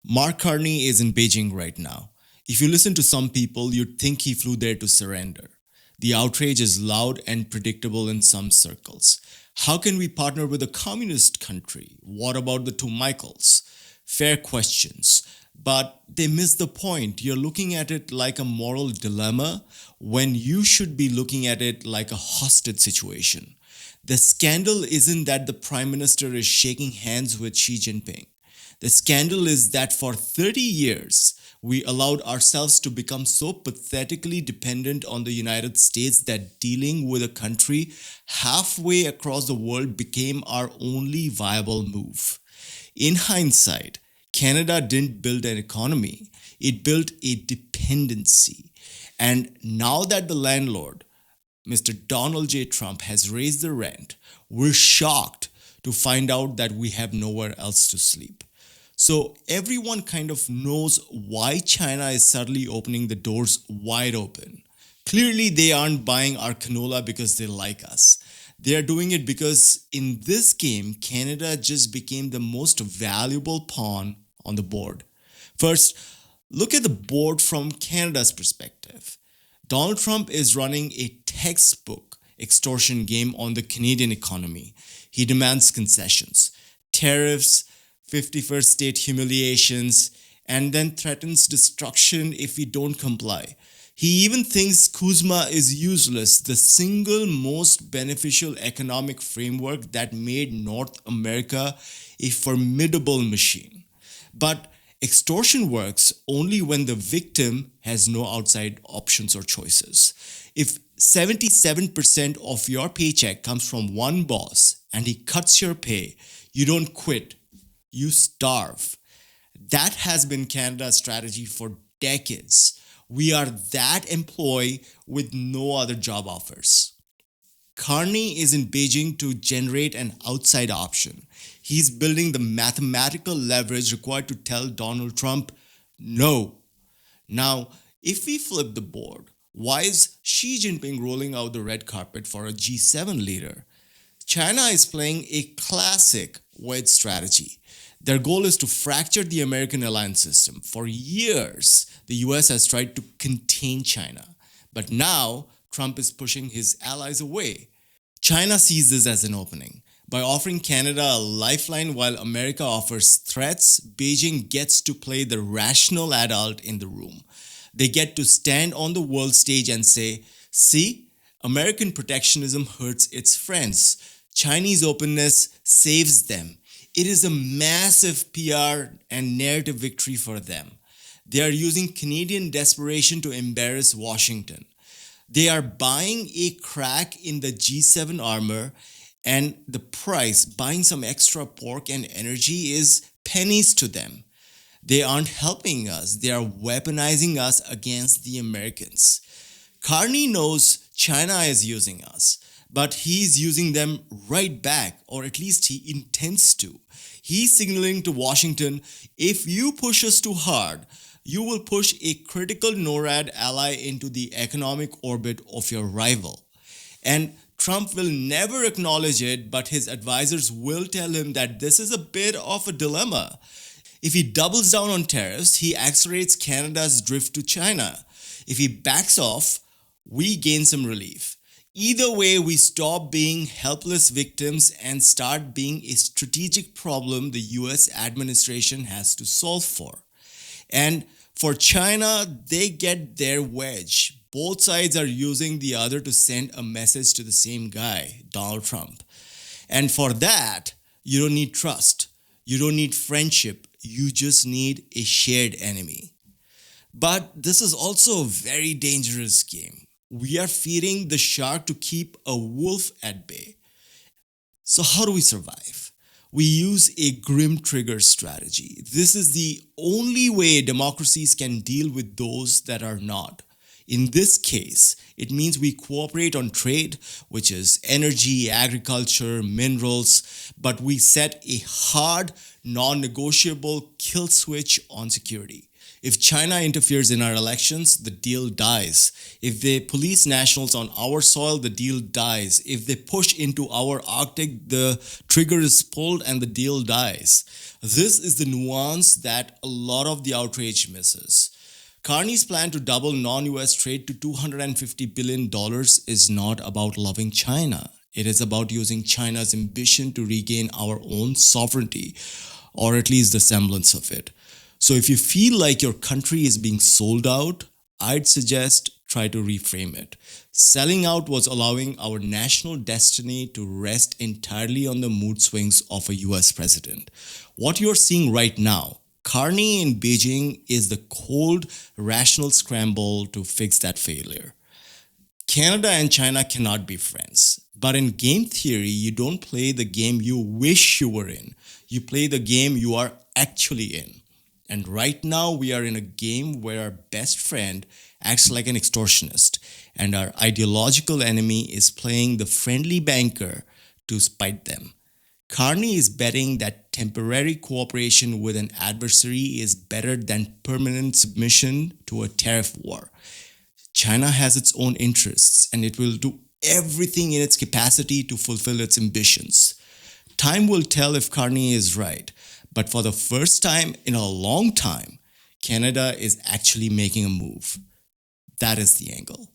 Mark Carney is in Beijing right now. If you listen to some people, you'd think he flew there to surrender. The outrage is loud and predictable in some circles. How can we partner with a communist country? What about the two Michaels? Fair questions. But they miss the point. You're looking at it like a moral dilemma when you should be looking at it like a hostage situation. The scandal isn't that the Prime Minister is shaking hands with Xi Jinping. The scandal is that for 30 years, we allowed ourselves to become so pathetically dependent on the United States that dealing with a country halfway across the world became our only viable move. In hindsight, Canada didn't build an economy, it built a dependency. And now that the landlord, Mr. Donald J. Trump, has raised the rent, we're shocked to find out that we have nowhere else to sleep. So everyone kind of knows why China is suddenly opening the doors wide open. Clearly, they aren't buying our canola because they like us. They are doing it because in this game, Canada just became the most valuable pawn on the board. First, look at the board from Canada's perspective. Donald Trump is running a textbook extortion game on the Canadian economy. He demands concessions, tariffs, 51st state humiliations, and then threatens destruction if we don't comply. He even thinks Kuzma is useless, the single most beneficial economic framework that made North America a formidable machine. But extortion works only when the victim has no outside options or choices. If 77% of your paycheck comes from one boss and he cuts your pay, you don't quit, you starve. That has been Canada's strategy for decades. We are that employee with no other job offers. Carney is in Beijing to generate an outside option. He's building the mathematical leverage required to tell Donald Trump no. Now, if we flip the board, why is Xi Jinping rolling out the red carpet for a G7 leader? China is playing a classic wedge strategy. Their goal is to fracture the American alliance system. For years, the US has tried to contain China. But now, Trump is pushing his allies away. China sees this as an opening. By offering Canada a lifeline while America offers threats, Beijing gets to play the rational adult in the room. They get to stand on the world stage and say, see, American protectionism hurts its friends. Chinese openness saves them. It is a massive PR and narrative victory for them. They are using Canadian desperation to embarrass Washington. They are buying a crack in the G7 armor, and the price, buying some extra pork and energy, is pennies to them. They aren't helping us, they are weaponizing us against the Americans. Carney knows China is using us, but he's using them right back, or at least he intends to. He's signaling to Washington, if you push us too hard, you will push a critical NORAD ally into the economic orbit of your rival. And Trump will never acknowledge it, but his advisors will tell him that this is a bit of a dilemma. If he doubles down on tariffs, he accelerates Canada's drift to China. If he backs off, we gain some relief. Either way, we stop being helpless victims and start being a strategic problem the US administration has to solve for. And for China, they get their wedge. Both sides are using the other to send a message to the same guy, Donald Trump. And for that, you don't need trust. You don't need friendship. You just need a shared enemy. But this is also a very dangerous game. We are feeding the shark to keep a wolf at bay. So how do we survive? We use a grim trigger strategy. This is the only way democracies can deal with those that are not. In this case, it means we cooperate on trade, which is energy, agriculture, minerals, but we set a hard non negotiable kill switch on security. If China interferes in our elections, the deal dies. If they police nationals on our soil, the deal dies. If they push into our Arctic, the trigger is pulled and the deal dies. This is the nuance that a lot of the outrage misses. Carney's plan to double non US trade to $250 billion is not about loving China. It is about using China's ambition to regain our own sovereignty, or at least the semblance of it. So if you feel like your country is being sold out, I'd suggest try to reframe it. Selling out was allowing our national destiny to rest entirely on the mood swings of a US president. What you're seeing right now, Carney in Beijing, is the cold, rational scramble to fix that failure. Canada and China cannot be friends. But in game theory, you don't play the game you wish you were in. You play the game you are actually in. And right now, we are in a game where our best friend acts like an extortionist, and our ideological enemy is playing the friendly banker to spite them. Carney is betting that temporary cooperation with an adversary is better than permanent submission to a tariff war. China has its own interests and it will do everything in its capacity to fulfill its ambitions. Time will tell if Carney is right, but for the first time in a long time, Canada is actually making a move. That is the angle.